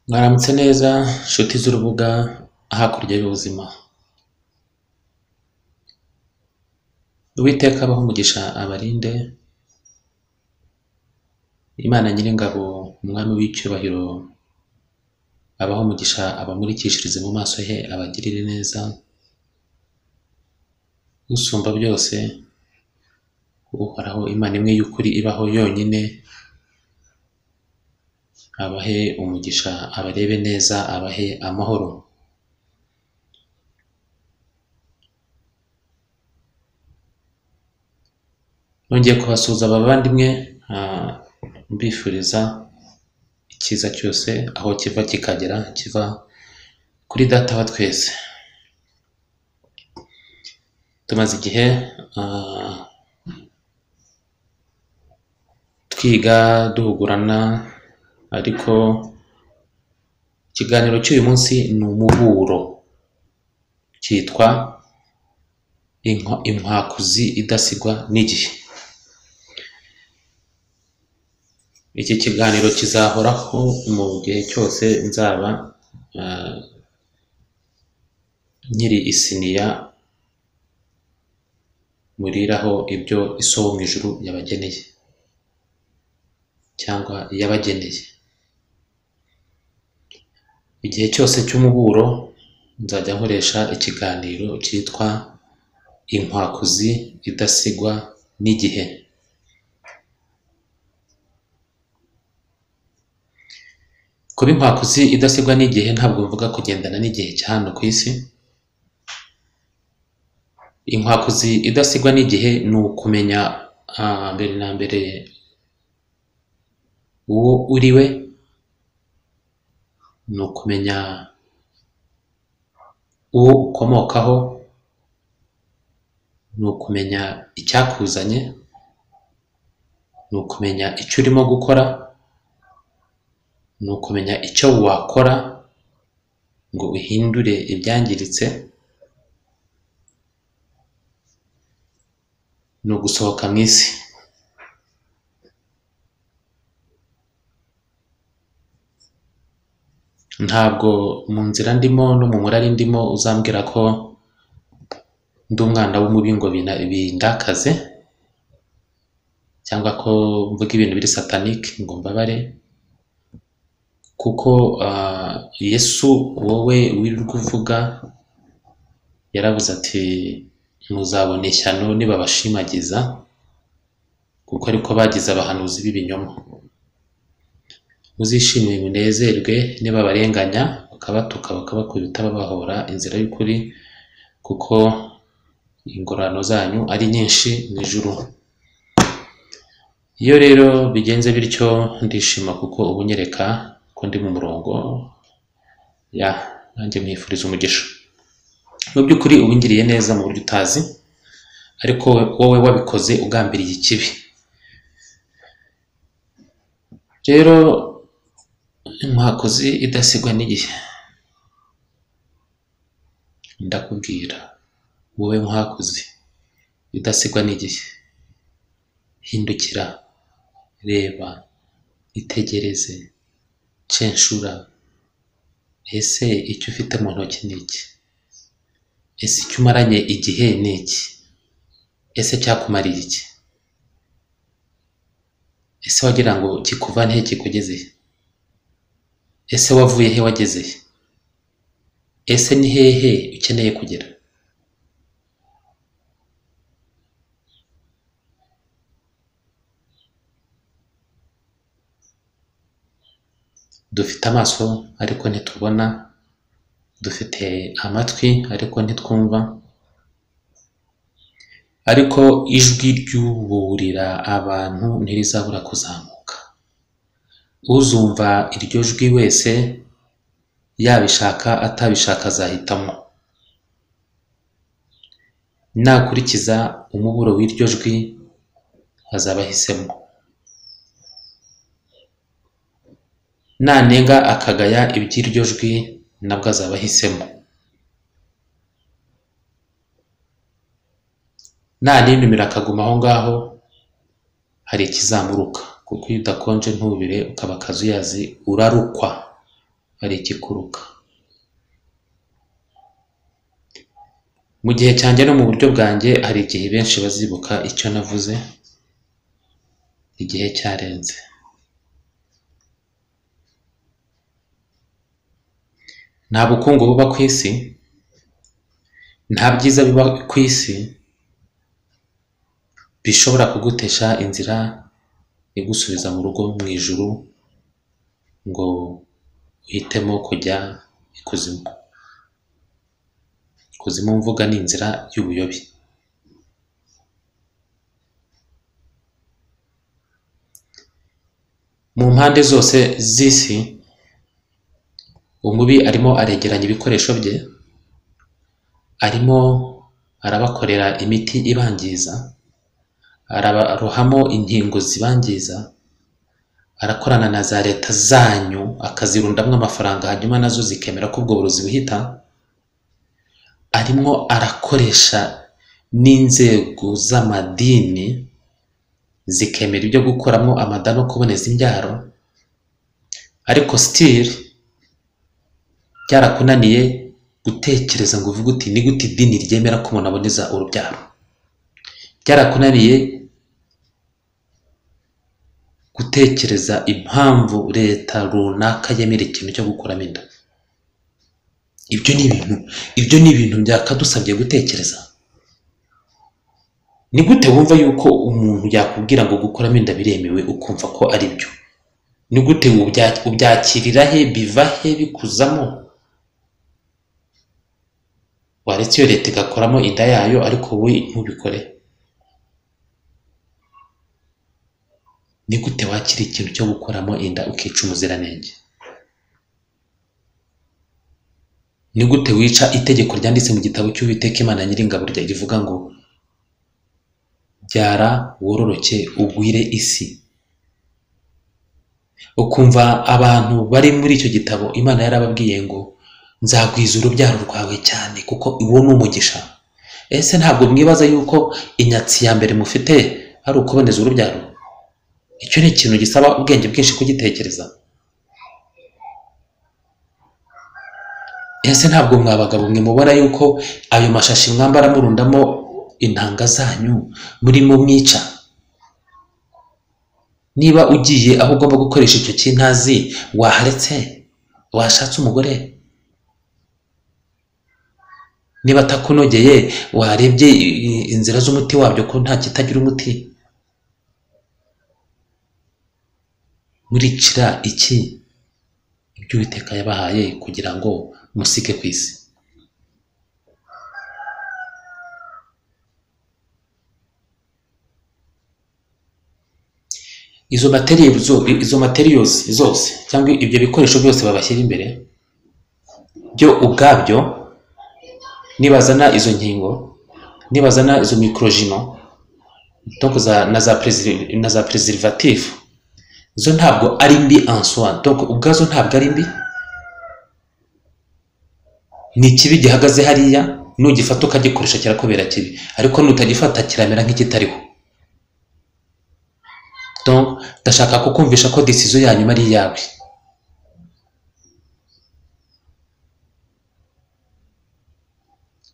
Mwaramutse neza nshuti z'urubuga hakurya y'ubuzima. Uwiteka abaho umugisha abarinde. Imana Nyiringabo umwami w'icyubahiro abaho umugisha abamurikishirize mu maso he abagirire neza. Usumba byose uhoraho Imana imwe y'ukuri ibaho yonyine abahe umugisha abarebe neza abahe amahoro. Nongeye kubasuhuza abavandimwe mbifuriza icyiza cyose aho kiva kikagera, kiva kuri data wa twese. Tumaze igihe twiga duhugurana, ariko ikiganiro cy'uyu munsi ni umuburo, cyitwa inkwakuzi idasigwa n'igihe. Iki kiganiro kizahoraho mu gihe cyose nzaba nkiri isiniya muriraho ibyo Iso wo mu ijuru yabageneye cyangwa yabageneye. Igihe cyose cy'umuburo nzajya nkoresha ikiganiro cyitwa inkwakuzi idasigwa n'igihe. Kuba inkwakuzi idasigwa n'igihe ntabwo mvuga kugendana n'igihe cya hano ku isi. Inkwakuzi idasigwa n'igihe ni ukumenya mbere na mbere uwo uriwe, ni ukumenya uwo ukomokaho, ni ukumenya icyakuzanye, ni ukumenya icyo urimo gukora, ni ukumenya icyo wakora ngo uhindure ibyangiritse, ni ugusohoka mu isi. Ntabwo mu nzira ndimo no mu murari ndimo uzambwira ko ndi umwana w'umubi ngo bindakaze, cyangwa ko mvuga ibintu biri satanike ngo mbabare, kuko Yesu wowe wirirwa uvuga yaravuze ati muzabona ishyano nibabashimagiza, kuko ariko bagize abahanuzi b'ibinyoma. Muzishimire munezerwe nibabarenganya bakabatuka bakabakubita babahora inzira y'ukuri, kuko ingororano zanyu ari nyinshi mu ijuru. Iyo rero bigenze bityo ndishima, kuko ubu nyereka ko ndi mu murongo, nanjye mwifuriza umugisha. Mu by'ukuri ubu ngiriye neza mu buryo utazi, ariko wowe wabikoze ugambiriye ikibi. Rero inkwakuzi idasigwa n'igihe, ndakubwira wowe nkwakuzi idasigwa n'igihe, hindukira, reba, itegereze, censhura. Ese icyo ufite mu ntoki ni iki? Ese icyo umaranye igihe ni iki? Ese cyakumariye iki? Ese wagira ngo kikuvane he kikugeze he? Ese wavuye he wageze he? Ese ni hehe ukeneye kugera? Dufite amaso ariko ntitubona, dufite amatwi ariko ntitwumva, ariko ijwi ry'uburira abantu ntirizabura kuzamuka. Uzumva iryo jwi wese, yabishaka atabishaka azahitamo. Nakurikiza umuburo w'iryo jwi azaba ahisemo. Nanenga akagaya iby'iryo jwi nabwo azaba ahisemo. Naninumira akaguma aho ngaho, hari ikizamuruka, kuko iyo udakonje ntubire ukaba akazuyazi urarukwa. hari ikikuruka. Mu gihe cyanjye no mu buryo bwanjye hari igihe benshi bazibuka icyo navuze, igihe cyarenze. Nta bukungu buba ku isi, nta byiza biba ku isi bishobora kugutesha inzira igusubiza mu rugo mu ijuru ngo uhitemo kujya ikuzimu. Ikuzimu mvuga ni inzira y'ubuyobe. Mu mpande zose z'isi umubi arimo aregeranya ibikoresho bye, arimo arabakorera imiti ibangiza, arabarohamo inkingo zibangiza, arakorana na za leta zanyu akazirundamwo amafaranga hanyuma nazo zikemera ko ubwo burozi buhita. Arimo arakoresha n'inzego z'amadini zikemera ibyo gukoramo amada no kuboneza imbyaro, ariko still byarakunaniye gutekereza ngo uvuge uti ni gute idini ryemera ko umuntu aboneza urubyaro. Byarakunaniye gutekereza impamvu leta runaka yemera ikintu cyo gukuramo inda. Ibyo ni ibintu byakadusabye gutekereza. Ni gute wumva yuko umuntu yakubwira ngo gukuramo inda biremewe ukumva ko ari byo? Ni gute ubyakirira he, biva he, bikuzamo? Waretse iyo leta igakoramo inda yayo ariko wowe ntubikore? Ni gute wakira ikintu cyo gukuramo inda ukica umuziranenge? Ni gute wica itegeko ryanditse mu gitabo cy'Uwiteka Imana Nyiringabo rivuga ngo byara wororoke ugwire isi? Ukumva abantu bari muri icyo gitabo Imana yarababwiye ngo nzagwiza urubyaro rwawe cyane kuko iwo ni umugisha. Ese ntabwo mwibaza yuko inyatsi ya mbere mufite ari ukuboneza urubyaro? Icyo ni ikintu gisaba ubwenge bwinshi kugitekereza. Ese ntabwo mwabagabo mwe mubona yuko ayo mashashi mwambara murundamo intanga zanyu murimo mwica? Niba ugiye aho ugomba gukoresha icyo kintazi waharetse, washatse umugore? Niba atakunogeye warebye inzira z'umuti wabyo ko nta kitagira umuti? Muricira iki ibyo Uwiteka yabahaye kugira ngo musige ku isi? Izo materials zose cyangwa ibyo bikoresho byose babashyira imbere byo ubwabyo, nibazana izo nkingo, nibazana izo microgino donc na za preservatif, zo ntabwo ari mbi en soi, donc ubwazo ntabwo ari mbi. Ni kibi gihagaze hariya, nugifata ukagikoresha kirakubera kibi, ariko nutagifata kiramera nk'ikitariho. Donc ndashaka kukumvisha ko decision yanyu ari iyawe.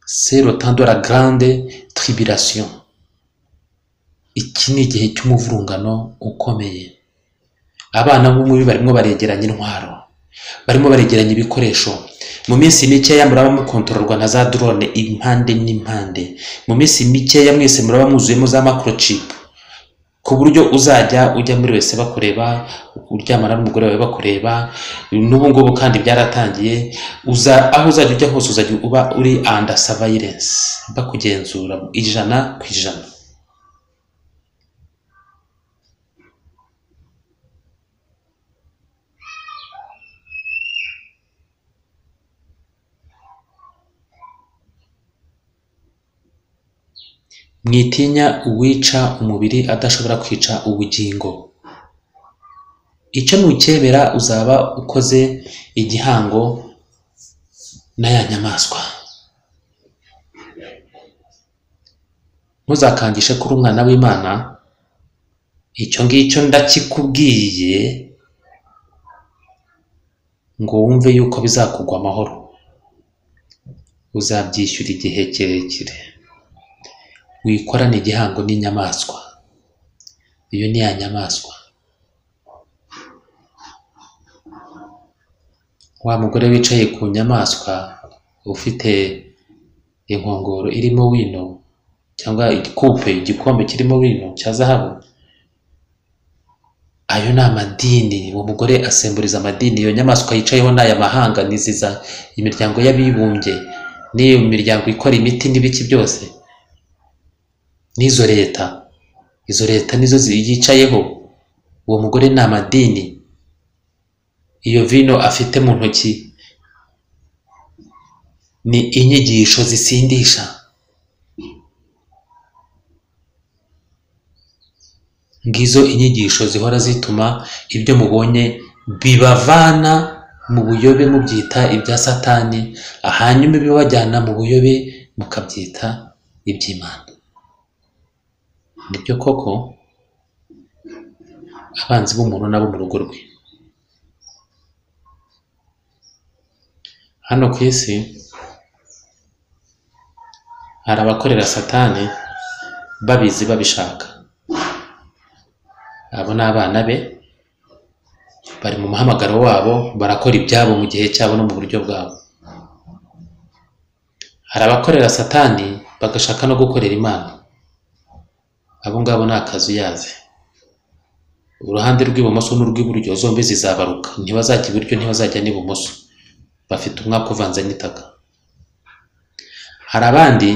C'est le temps de la grande tribulation. Iki ni igihe cy'umuvurungano ukomeye. Abana b'umubi barimo baregeranya intwaro, barimo baregeranya ibikoresho. Mu minsi mikeya muraba mukontororwa na za drone impande n'impande. Mu minsi mikeya mwese muraba muzuyemo za microchip, ku buryo ujya muri wese bakureba, uryamana n'umugore wawe bakureba. N'ubu ngubu kandi byaratangiye, aho uzajya ujya hose uzajya uba uri under surveillance, bakugenzura 100%. Mwitinya uwica umubiri adashobora kwica ubugingo. Icyo nukebera uzaba ukoze igihango na ya nyamaswa. Muzakangishe kuri umwana w'Imana, icyo ngicyo ndakikubwiye ngo wumve yuko bizakugwa amahoro, uzabyishyura igihe kirekire. Wikorana igihango n'inyamaswa. Iyo ni ya nyamaswa. Wa mugore wicaye ku nyamaswa ufite inkongoro irimo wino cyangwa igikombe kirimo wino cya zahabu, ayo ni amadini. Uwo mugore asemburiza amadini. Iyo nyamaswa yicayeho n'aya mahanga niziza imiryango y'abibumbye n'iyo miryango ikora imiti n'ibiki byose, n'izo leta. Izo leta nizo yicayeho. Uwo mugore ni amadini. Iyo vino afite mu ntoki ni inyigisho zisindisha. Ngizo inyigisho zihora zituma ibyo mubonye bibavana mu buyobe mubyita ibya Satani, hanyuma bibajyana mu buyobe mukabyita iby'Imana. Nibyo koko abanzi b'umuntu nabo mu rugo rwe. Hano ku isi hari abakorera Satani babizi babishaka. Abo ni abana be, bari mu muhamagaro wabo, barakora ibyabo mu gihe cyabo no mu buryo bwabo. Hari abakorera Satani bagashaka no gukorera Imana. Abo ngabo ni akazuyaze. Uruhande rw'ibumoso n'urw'iburyo zombi zizabaruka, ntibazajya iburyo ntibazajya n'ibumoso, bafite umwaka uvanze n'itaka. Hari abandi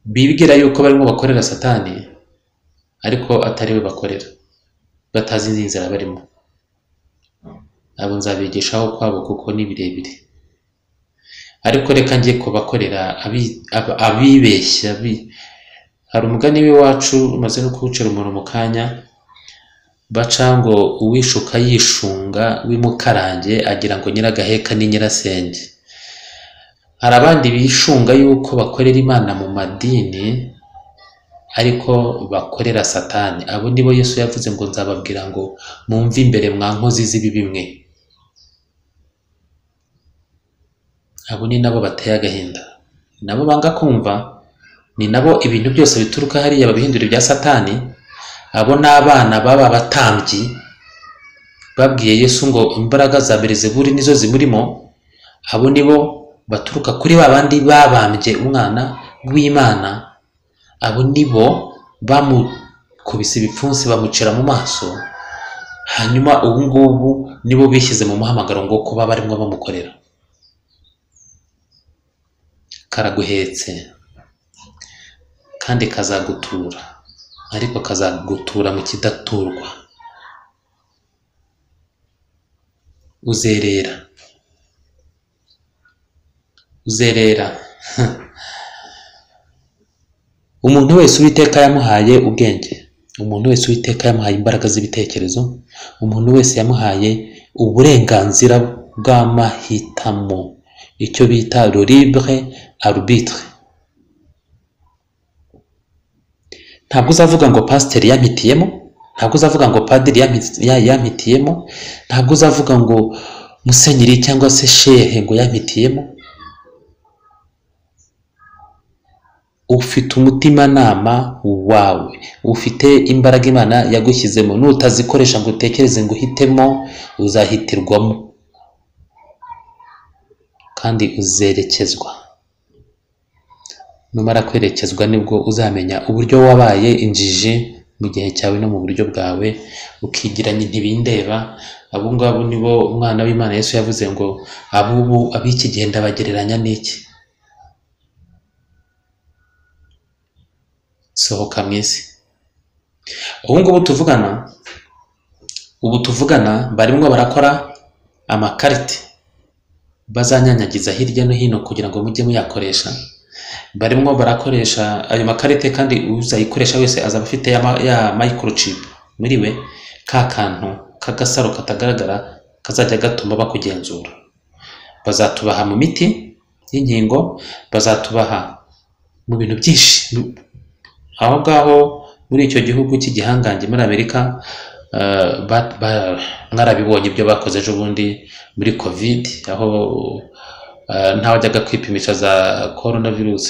bibwira yuko barimo bakorera Satani ariko atari we bakorera, batazi inzira barimo. Abo nzabigishaho kwabo kuko ni birebire, ariko reka ngiye kubakorera abibeshya. Hari umugani w'iwacu umaze no kuwucira umuntu mu kanya, baca ngo uwishuka yishunga w'imukarange agira ngo nyiragaheka ni nyirasenge. Hari abandi bishunga yuko bakorera Imana mu madini ariko bakorera Satani. Abo nibo Yesu yavuze ngo nzababwira ngo mumve imbere mwa nkozi z'ibibi mwe. Abo ni nabo bateye agahinda, nabo banga kumva, ni nabo ibintu byose bituruka hariya babihindura ibya Satani. Abo ni abana baba batambyi babwiye Yesu ngo imbaraga za Belizebuli nizo zimurimo. Abo nibo baturuka kuri babandi babambye umwana w'Imana. Abo nibo bamukubise ibipfunsi bamucira mu maso, hanyuma ubu ngubu nibo bishyize mu muhamagaro ngo kuba barimo bamukorera. Karaguhetse kandi kazagutura, ariko kazagutura mu kidaturwa. Uzerera umuntu wese Uwiteka yamuhaye ubwenge, umuntu wese Uwiteka yamuhaye imbaraga z'ibitekerezo, umuntu wese yamuhaye uburenganzira bw'amahitamo, icyo bita le libre arbitre. Ntabwo uzavuga ngo pasiteri yampitiyemo, ntabwo uzavuga ngo padiri yampitiyemo, ntabwo uzavuga ngo musenyeri cyangwa se shehe ngo yampitiyemo. Ufite umutimanama wawe, ufite imbaraga Imana yagushyizemo. Nutazikoresha ngo utekereze ngo uhitemo, uzahitirwamo kandi uzerekezwa. Numara kwerekezwa nibwo uzamenya uburyo wabaye injiji mu gihe cyawe no mu buryo bwawe, ukigiranye ntibindeba. Abo ngabo nibo umwana w'Imana Yesu yavuze ngo abubu ab'iki gihe ndabagereranya n'iki? Sohoka mu isi. Ubu tuvugana barimo barakora amakarite bazanyanyagiza hirya no hino kugira ngo mujye muyakoresha. Barimo barakoresha ayo makarite, kandi uzayikoresha wese azaba afite ya microchip muri we, ka kantu kagasaro katagaragara kazajya gatuma bakugenzura. Bazatubaha mu miti y'inkingo, bazatubaha mu bintu byinshi. Aho ngaho muri icyo gihugu cy'igihangange muri Amerika mwarabibonye ibyo bakoze ejo bundi muri covid, aho ntawajyaga kwipimisha za coronavirus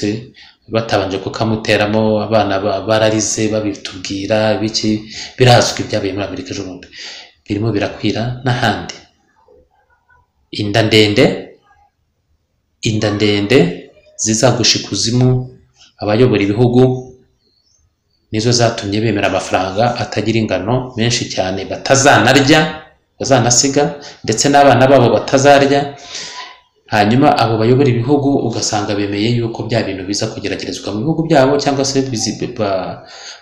batabanje kukamuteramo, abana bararize babitubwira biki, birazwi ibyabaye muri Amerika ejo bundi, birimo birakwira n'ahandi. inda ndende zizagusha ikuzimu abayobora ibihugu nizo zatumye bemera amafaranga atagira ingano menshi cyane batazanarya, bazanasiga, ndetse n'abana babo batazarya. Hanyuma abo bayobora ibihugu ugasanga bemeye yuko bya bintu biza kugeragerezwa mu bihugu byabo, cyangwa se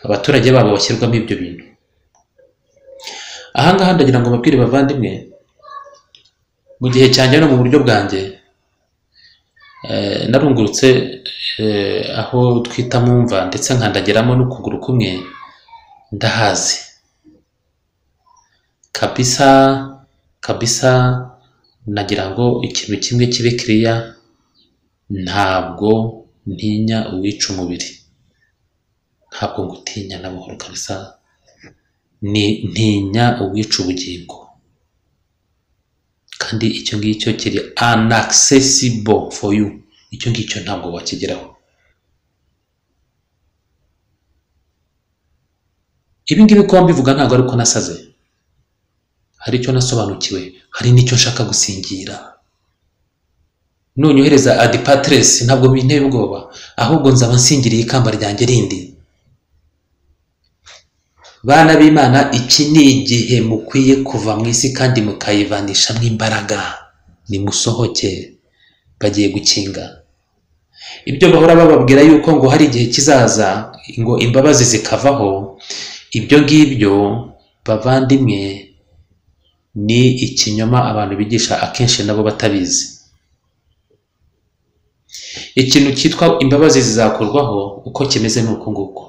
abaturage babo bashyirwamo ibyo bintu. Ahangaha ndagira ngo babwire bavandimwe, mu gihe cyanjye no mu buryo bwanjye narungurutse aho twita Mumva, ndetse nkandageramo n'ukuguru kumwe, ndahazi kabisa. Nagira ngo ikintu kimwe kibe kiriya, ntabwo ntinya uwica umubiri, ntabwo ngutinya na buhoro kabisa, ntinya uwica ubugingo, kandi icyo ngicyo kiri unaccessible for you, icyo ngicyo ntabwo wakigeraho. Ibi ngibi ko mbivuga ntabwo ari uko nasaze, hari icyo nasobanukiwe, hari n'icyo nshaka gusingira. Nunyohereza adipatres ntabwo binteye ubwoba, ahubwo nzaba nsingiriye ikamba ryanjye rindi. Bana b'Imana, iki ni igihe mukwiye kuva mu isi kandi mukayivanishamo imbaraga. Nimusohoke, bagiye gukinga. Ibyo bahora bababwira yuko ngo hari igihe kizaza ngo imbabazi zikavaho, ibyo ngibyo bavandimwe ni ikinyoma abantu bigisha akenshi nabo batabizi. Ikintu cyitwa imbabazi zizakurwaho uko kimeze nuko nguko.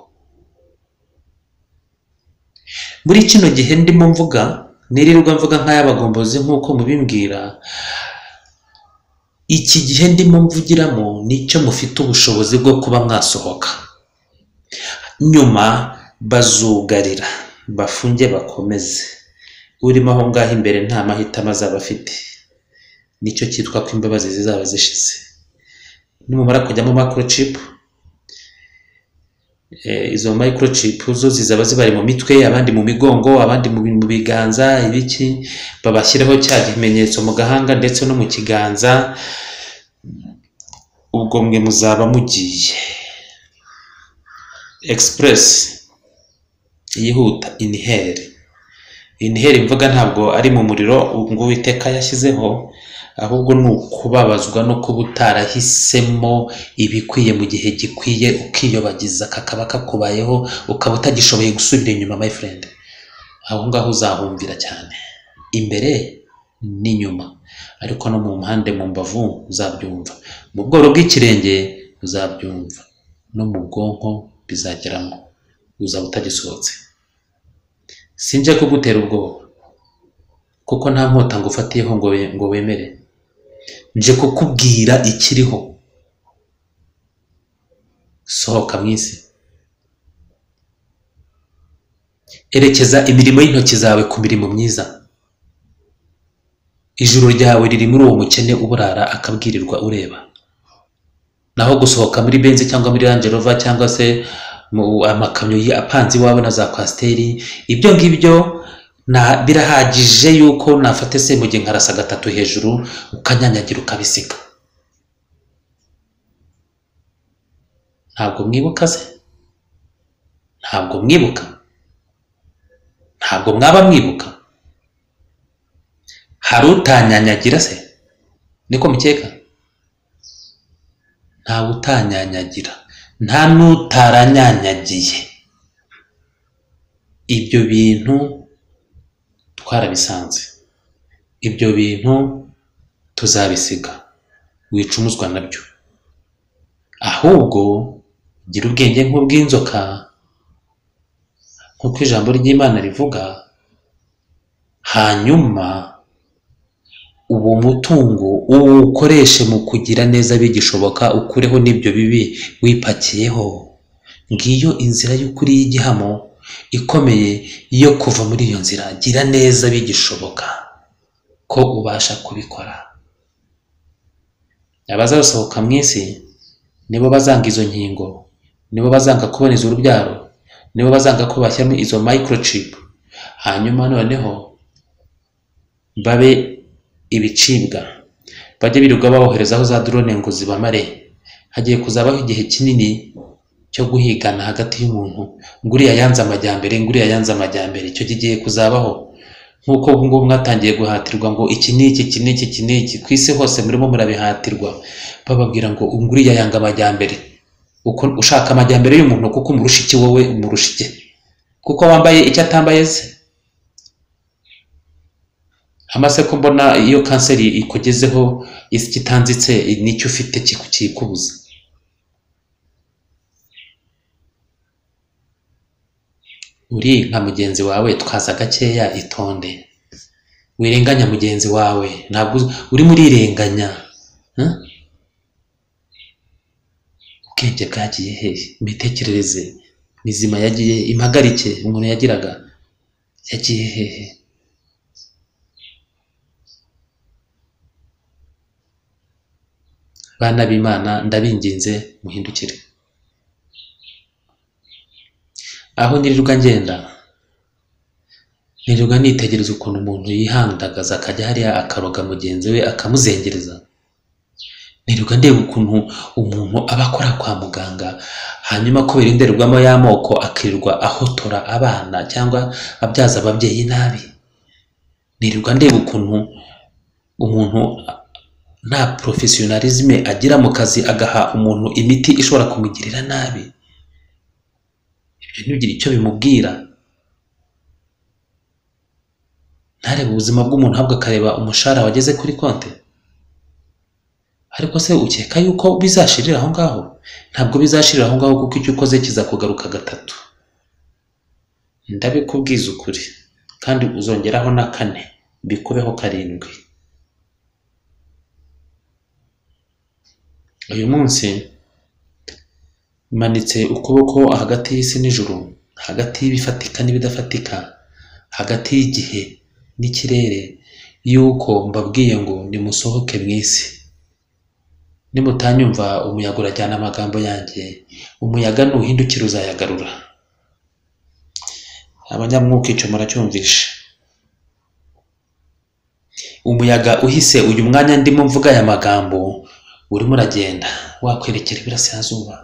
Muri kino gihe ndimo mvuga, nirirwa mvuga nk'ayabagombozi nk'uko mubimbwira, iki gihe ndimo mvugiramo nicyo mufite ubushobozi bwo kuba mwasohoka. Nyuma bazugarira, bafunge, bakomeze. Urimo aho ngaho imbere nta mahitamo azaba afite. Nicyo cyitwa ko imbabazi zizaba zishize. Nimumara kujyamo microchip, izo microchip zo zizaba zibari mu mitwe, abandi mu migongo, abandi mu biganza, ibiki, babashyiraho cya kimenyetso mu gahanga ndetse no mu kiganza. Ubwo mwe muzaba mugiye express, yihuta, inheri mvuga ntabwo ari mu muriro ngo Uwiteka yashyizeho, ahubwo ni ukubabazwa no kuba utarahisemo ibikwiye mu gihe gikwiye, ukiyobagiza kakaba kakubayeho, ukaba utagishoboye gusubira inyuma. My friend, aho ngaho uzahumvira cyane, imbere n'inyuma, ariko no mu mpande, mu mbavu uzabyumva, mu bworo bw'ikirenge uzabyumva, no mu bwonko bizageramo, uzaba utagisohotse. Sinjye kugutera ubwoba, kuko nta nkota ngufatiyeho ngo wemere. Nje kukubwira ikiriho. Sohoka mu isi, erekeza imirimo y'intoki zawe ku mirimo myiza. Ijuru ryawe riri muri uwo mukene uburara akabwirirwa ureba. Naho gusohoka muri Benz cyangwa muri Range Rover cyangwa se mu amakamyo apanze iwawe na za Coaster, ibyo ngibyo birahagije yuko nafate se mu gihe nkarasa gatatu hejuru ukanyanyagira ukabisiga. Ntabwo mwibuka se? Ntabwo mwibuka? Ntabwo mwaba mwibuka? Hari utanyanyagira se? Niko mukeka? Nta utanyanyagira, nta n'utaranyanyagiye. Ibyo bintu twarabisanze, ibyo bintu tuzabisiga, wicumuzwa nabyo. Ahubwo gira ubwenge nk'ubw'inzoka, nk'uko ijambo ry'Imana rivuga, hanyuma uwo mutungo uwukoreshe mu kugira neza bigishoboka, ukureho n'ibyo bibi wipakiyeho. Ngiyo inzira y'ukuri y'igihamo, ikomeye yo kuva muri iyo nzira. Gira neza bigishoboka ko ubasha kubikora. Abazasohoka mu isi nibo bazanga izo nkingo, nibo bazanga kuboneza urubyaro, nibo bazanga ko bashyiramo izo microchip, hanyuma noneho babe ibicibwa, bajye birirwa baboherezaho za drone ngo zibamare. Hagiye kuzabaho igihe kinini cyo guhigana hagati y'umuntu, nguriya yanze amajyambere, nguriya yanze amajyambere. Icyo kigiye kuzabaho nk'uko ngo mwatangiye guhatirwa ngo iki n'iki ku isi hose murimo murabihatirwa, bababwira ngo nguriya yanga amajyambere. Uko ushaka amajyambere y'umuntu kuko umurusha iki wowe umurusha iki? Kuko wambaye icyo atambaye se? Amase ko mbona iyo kanseri ikugezeho isi kitanzitse nicyo ufite kikubuza. Uri nka mugenzi wawe, twaza gakeya, itonde, wirenganya mugenzi wawe, ntabwo uri muri irenganya. Ubwenge bwagiye hehe? Imitekerereze mizima yagiye, impagarike umuntu yagiraga yagiye hehe? Bana b'Imana, ndabinginze muhindukire. Aho nirirwa ngenda, nirirwa nitegereza ukuntu umuntu yihandagaza akajya hariya akaroga mugenzi we akamuzengereza. Nirirwa ndeba ukuntu umuntu aba akora kwa muganga, hanyuma kubera indererwamo y'amoko akirirwa ahotora abana cyangwa abyaza ababyeyi nabi. Nirirwa ndeba ukuntu umuntu nta professionalisme agira mu kazi, agaha umuntu imiti ishobora kumugirira nabi. Ibyo ntugire icyo bimubwira. Ntarebe ubuzima bw'umuntu, ahubwo akareba umushahara wageze kuri konti. Ariko se ukeka yuko bizashirira aho ngaho? Ntabwo bizashirira aho ngaho, kuko icyo ukoze kiza kugaruka gatatu. Ndabikubwiza ukuri, kandi uzongeraho na 4 bikubeho 7. Uyu munsi manitse ukuboko hagati y'isi n'ijuru, hagati y'ibifatika n'ibidafatika, hagati y'igihe n'ikirere, yuko mbabwiye ngo nimusohoke mu isi. Nimutanyumva umuyaga urajyana amagambo yanjye, umuyaga nuhindukira uzayagarura. Abanyamwuka icyo muracyumvishe. Umuyaga uhise uyu mwanya ndimo mvuga aya magambo, urimo uragenda wakwerekera iburasirazuba,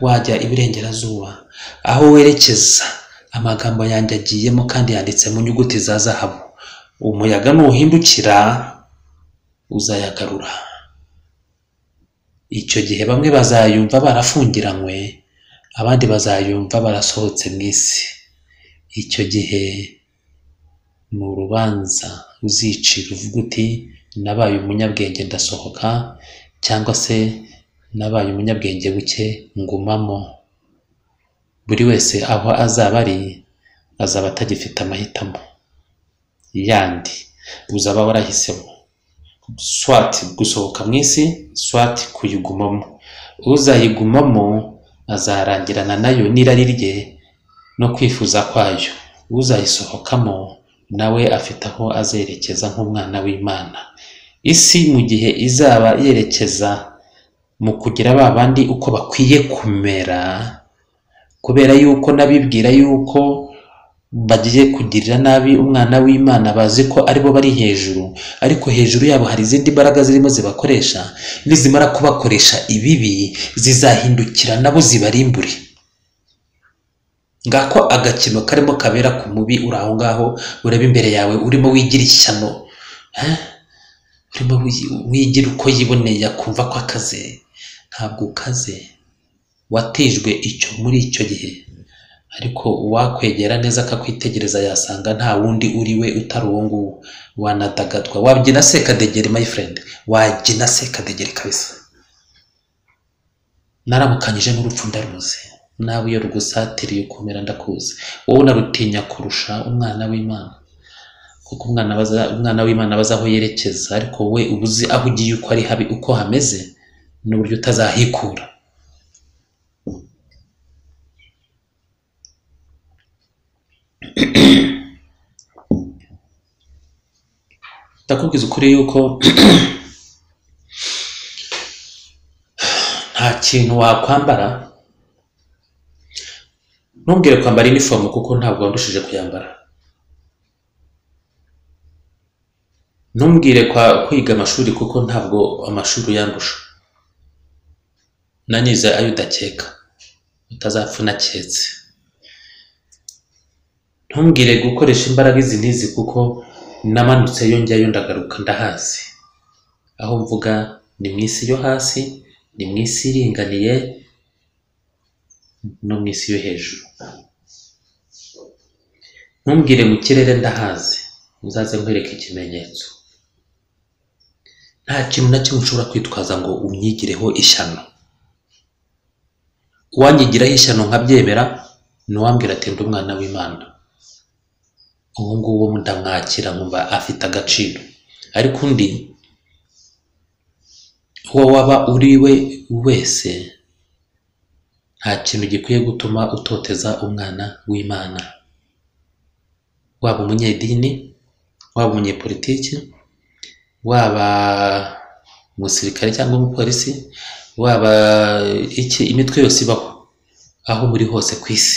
wajya iburengerazuba. Aho werekeza amagambo yanjye agiyemo kandi yanditse mu nyuguti za zahabu. Umuyaga nuhindukira uzayagarura. Icyo gihe bamwe bazayumva barafungiranywe, abandi bazayumva barasohotse mu isi. Icyo gihe ni urubanza uzicira, uvuga uti nabaye umunyabwenge ndasohoka, cyangwa se nabaye umunyabwenge buke ngumamo. Buri wese aho azaba ari, azaba atagifite amahitamo yandi. Uzaba warahisemo swat gusohoka mu isi, swat kuyigumamo. Uzayigumamo azarangirana nayo n'irari rye no kwifuza kwayo. Uzayisohokamo nawe afite aho azerekeza nk'umwana w'Imana. Isi mu gihe izaba yerekeza mu kugira babandi uko bakwiye kumera, kubera yuko nabibwira yuko bagiye kugirira nabi umwana w'Imana, bazi ko aribo bari hejuru, ariko hejuru yabo hari izindi mbaraga zirimo zibakoresha. Nizimara kubakoresha ibibi, zizahindukira nabo zibarimbure. Ngako agakino karimo kabera ku mubi uri aho ngaho, ureba imbere yawe, urimo wigira ishyano, urimo wigira uko yiboneye, akumva ko akaze. Ntabwo ukaze, watejwe icyo muri icyo gihe. Ariko wakwegera neza akakwitegereza, yasanga nta wundi uri we utari uwo nguwo. Wanadagadwa, wabyina sekadegeri my friend, wabyina sekadegeri kabisa. Naramukanyije n'urupfu ndaruzi, nawe iyo rugusatiriye ukomera ndakuzi. Wowe unarutinya kurusha umwana w'Imana, kuko umwana w'Imana baza aho yerekeza, ariko we ubuzi aho ugiye uko ari habi, uko hameze n'uburyo utazahikura. ndakubwiza ukuri yuko nta kintu wakwambara, ntumbwire kwambara uniform kuko ntabwo wandushije kuyambara, ntumbwire kwiga amashuri kuko ntabwo amashuri yandusha, nanize ayo udakeka utazapfa unaketse, ntumbwire gukoresha imbaraga izi n'izi kuko namanutse yo njyayo ndagaruka ndahazi. Aho mvuga ni mu isi yo hasi, ni mu isi iringaniye, no mu isi yo hejuru. Ntumbwire mu kirere ndahazi, uzaze nkwereke ikimenyetso. Nta kintu na kimwe ushobora kwitwaza ngo umyigireho ishyano. Uwanyigiraho ishyano nkabyemera ni uwambwira ati ndi umwana w'Imana, ubu ngubu ndamwakira nkumva afite agaciro. Ariko undi uwo waba uri we wese, nta kintu gikwiye gutuma utoteza umwana w'Imana, waba umunyedini, waba umunyepolitiki, waba umusirikare cyangwa umupolisi, waba imitwe yose ibaho, aho muri hose ku isi,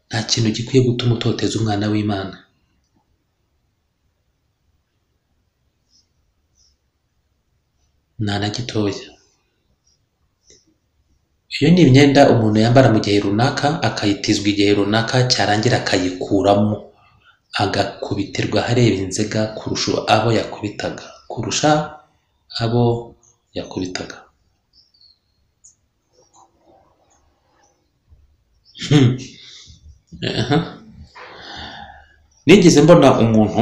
nta kintu gikwiye gutuma utoteza umwana w'Imana. Nta na gitoya. Iyo ni imyenda umuntu yambara mu gihe runaka, akayitizwa igihe runaka, cyarangira akayikuramo, agakubitirwa hareba inzega kurusha abo yakubitaga. Nigeze mbona umuntu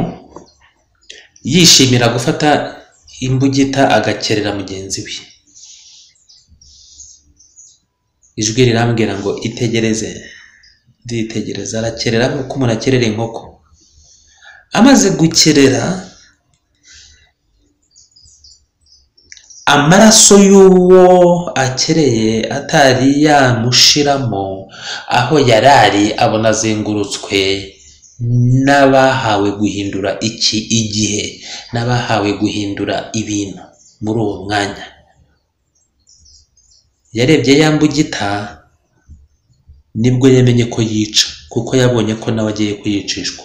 yishimira gufata imbugita agakerera mugenzi we. Ijwi rirambwira ngo itegereze. Nditegereza, arakerera nk'uko umuntu akerera inkoko. Amaze gukerera, amaraso y'uwo akereye atari yamushiramo, aho yarari abona azengurutswe n'abahawe guhindura igihe, n'abahawe guhindura ibintu muri uwo mwanya. Yarebye ya mbugita, nibwo yamenye ko yica, kuko yabonye ko nawe agiye kuyicishwa.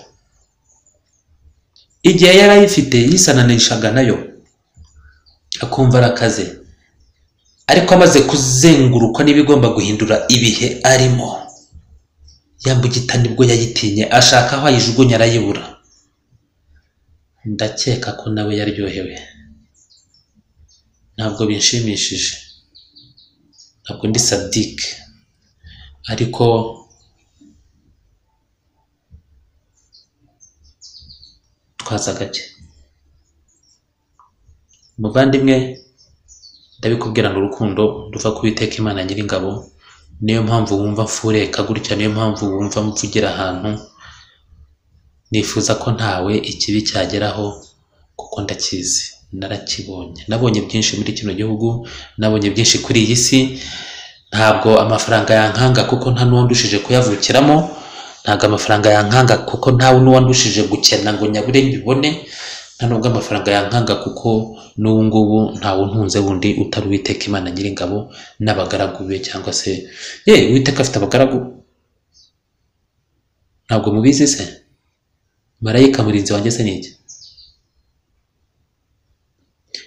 Igihe yari ayifite yisananishaga nayo, akumva arakaze, ariko amaze kuzengurukwa n'ibigomba guhindura ibihe arimo, ya mbugita nibwo yayitinye, ashaka aho ayijugunya arayibura. Ndakeka ko nawe yaryohewe. Ntabwo binshimishije, ntabwo ndi sadike, ariko twaza gake. Muvandimwe, ndabikubwirana urukundo ruva ku Uwiteka Imana Nyiringabo. Niyo mpamvu wumva mfureka gutya, niyo mpamvu wumva mvugira ahantu. Nifuza ko ntawe ikibi cyageraho, kuko ndakizi, narakibonye. Nabonye byinshi muri kino gihugu, nabonye byinshi kuri iyi si. Ntabwo amafaranga yankanga kuko nta n'uwandushije kuyavukiramo, ntabwo amafaranga yankanga kuko ntawe n'uwandushije gukena ngo nyabure mbibone, nta nubwo amafaranga yankanga kuko n'ubu ngubu ntawe untunze wundi utari Uwiteka Imana Nyiringabo n'abagaragu be, cyangwa se Uwiteka afite abagaragu. Ntabwo mubizi se? Marayika murinzi wanjye se niki?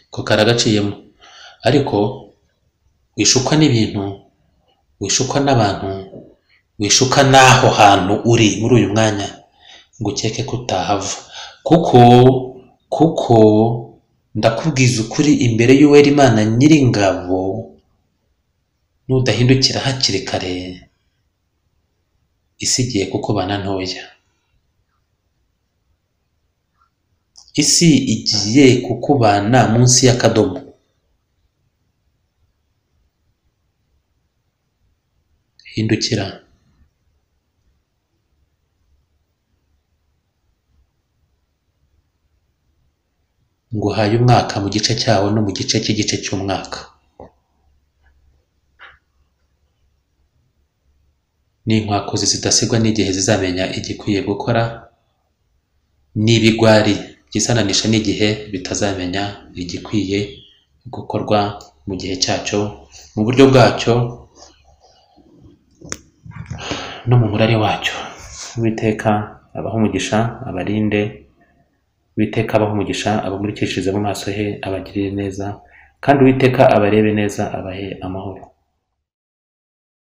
Ko karagaciyemo. Ariko wishukwa n'ibintu, wishukwa n'abantu, wishukwa n'aho hantu uri muri uyu mwanya, ngo ukeke ko utahava. Kuko ndakubwiza ukuri imbere y'Uwera Imana Nyiringabo, nudahindukira hakiri kare, isi igiye kukubana ntoya. Isi igiye kukubana munsi y'akadomo. Hindukira. Nguhaye umwaka mu gice cyawo no mu gice cy'igice cy'umwaka. n'inkwakuzi zidasigwa n'igihe zizamenya igikwiye gukora, n'ibigwari byisananisha n'igihe bitazamenya igikwiye gukorwa mu gihe cyacyo, mu buryo bwacyo no mu murari wacyo. Uwiteka abaho umugisha, abarinde. Uwiteka abaho umugisha, abamurikishirize mu maso he, abagirire neza, kandi Uwiteka abarebe neza, abahe amahoro.